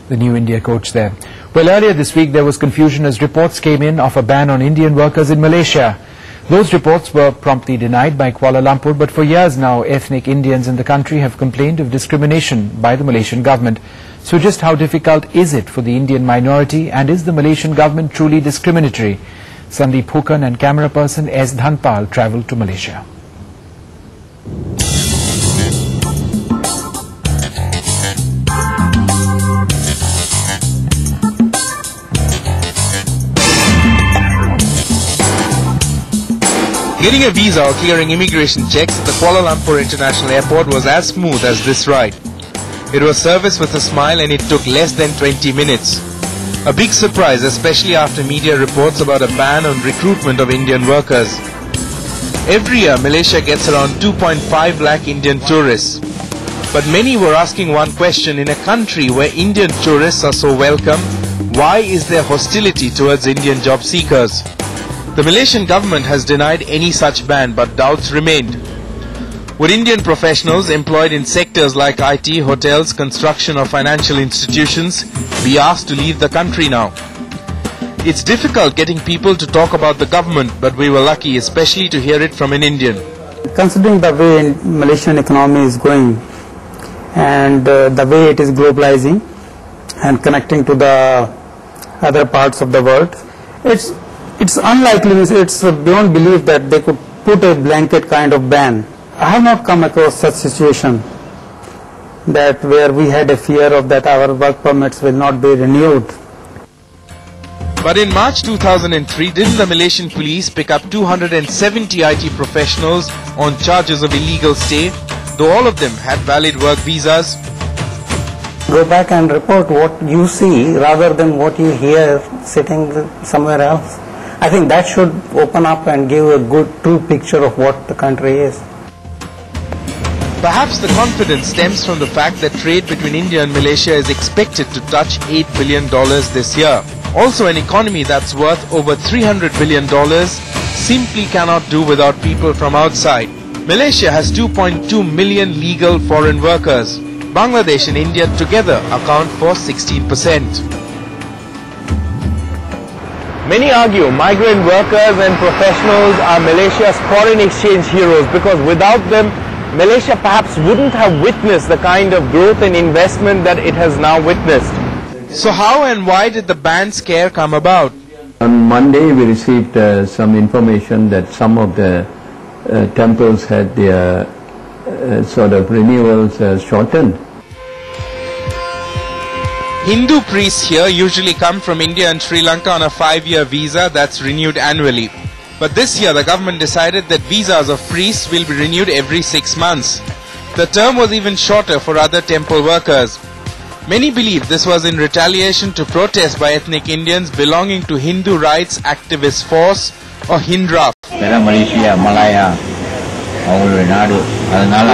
the New India coach there. Well, earlier this week there was confusion as reports came in of a ban on Indian workers in Malaysia. Those reports were promptly denied by Kuala Lumpur, but for years now ethnic Indians in the country have complained of discrimination by the Malaysian government. So just how difficult is it for the Indian minority, and is the Malaysian government truly discriminatory? Sandeep Hukan and camera person S. Dhanpal travelled to Malaysia. Getting a visa or clearing immigration checks at the Kuala Lumpur International Airport was as smooth as this ride. It was serviced with a smile and it took less than 20 minutes. A big surprise, especially after media reports about a ban on recruitment of Indian workers. Every year, Malaysia gets around 2.5 lakh Indian tourists. But many were asking one question: in a country where Indian tourists are so welcome, why is there hostility towards Indian job seekers? The Malaysian government has denied any such ban, but doubts remained. Would Indian professionals employed in sectors like IT, hotels, construction or financial institutions be asked to leave the country now? It's difficult getting people to talk about the government, but we were lucky, especially to hear it from an Indian. Considering the way Malaysian economy is going and the way it is globalizing and connecting to the other parts of the world, it's unlikely, it's beyond belief that they could put a blanket kind of ban. I have not come across such situation that where we had a fear of that our work permits will not be renewed. But in March 2003, didn't the Malaysian police pick up 270 IT professionals on charges of illegal stay, though all of them had valid work visas? Go back and report what you see rather than what you hear sitting somewhere else. I think that should open up and give a good true picture of what the country is. Perhaps the confidence stems from the fact that trade between India and Malaysia is expected to touch $8 billion this year. Also, an economy that's worth over $300 billion simply cannot do without people from outside. Malaysia has 2.2 million legal foreign workers. Bangladesh and India together account for 16%. Many argue migrant workers and professionals are Malaysia's foreign exchange heroes, because without them, Malaysia perhaps wouldn't have witnessed the kind of growth and investment that it has now witnessed. So how and why did the ban scare come about? On Monday we received some information that some of the temples had their sort of renewals shortened. Hindu priests here usually come from India and Sri Lanka on a 5-year visa that's renewed annually. But this year the government decided that visas of priests will be renewed every 6 months. The term was even shorter for other temple workers. Many believe this was in retaliation to protests by ethnic Indians belonging to Hindu rights activist force or Hindra. Malaysia, Malaya, அவங்களுடைய நாடு, அதனால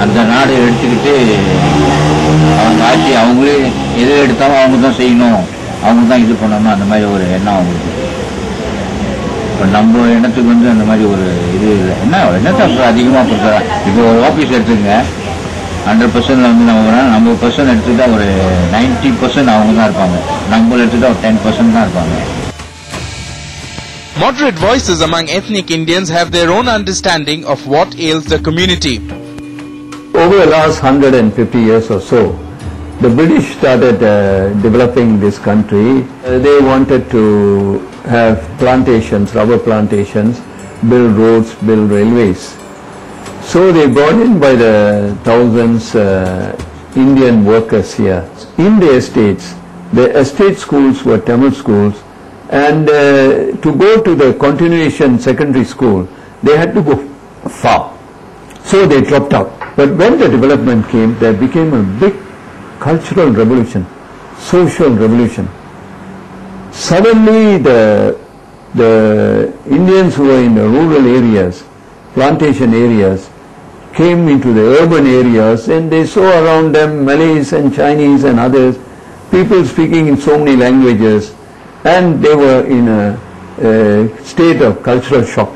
அந்த நாடு எடுத்துக்கிட்டு அவங்க ஆட்சி அவங்களே எதை எடுத்தாலும் அவங்க தான் செய்யணும், அவங்க தான் இது பண்ணணும், அந்த மாதிரி ஒரு எண்ணம் அவங்களுக்கு. இப்போ நம்ம எண்ணத்துக்கு வந்து அந்த மாதிரி ஒரு இது இல்லை. என்னத்தை அதிகமாக கொடுக்குறா? இப்போ ஒரு ஆஃபீஸ் எடுத்துங்க, 100% வந்து நம்ம பர்சன்ட் எடுத்துக்கிட்டா ஒரு 90% அவங்க தான் இருப்பாங்க, நம்ம எடுத்துக்கிட்டா ஒரு 10% தான் இருப்பாங்க. Moderate voices among ethnic Indians have their own understanding of what ails the community. Over the last 150 years or so, the British started developing this country. They wanted to have plantations, rubber plantations, build roads, build railways. So they brought in by the thousands Indian workers here. In the estates, the estate schools were Tamil schools, and to go to the continuation secondary school, they had to go far. So they dropped out. But when the development came, there became a big cultural revolution, social revolution. Suddenly the Indians who were in the rural areas, plantation areas, came into the urban areas, and they saw around them Malays and Chinese and others, people speaking in so many languages, and they were in a state of cultural shock.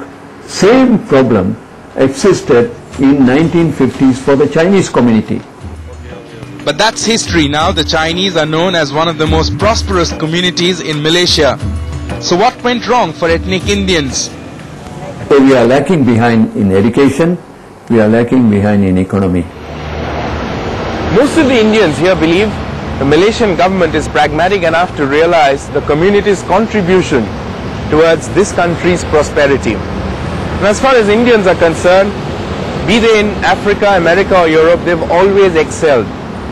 Same problem existed in 1950s for the Chinese community. But that's history now. The Chinese are known as one of the most prosperous communities in Malaysia. So what went wrong for ethnic Indians? So we are lacking behind in education, we are lacking behind in economy. Most of the Indians here believe the Malaysian government is pragmatic enough to realize the community's contribution towards this country's prosperity. And as far as Indians are concerned, be they in Africa, America or Europe, they've always excelled.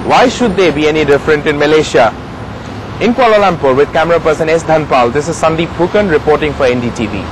Why should they be any different in Malaysia? In Kuala Lumpur with camera person S. Dhanpal, this is Sandeep Phukan reporting for NDTV.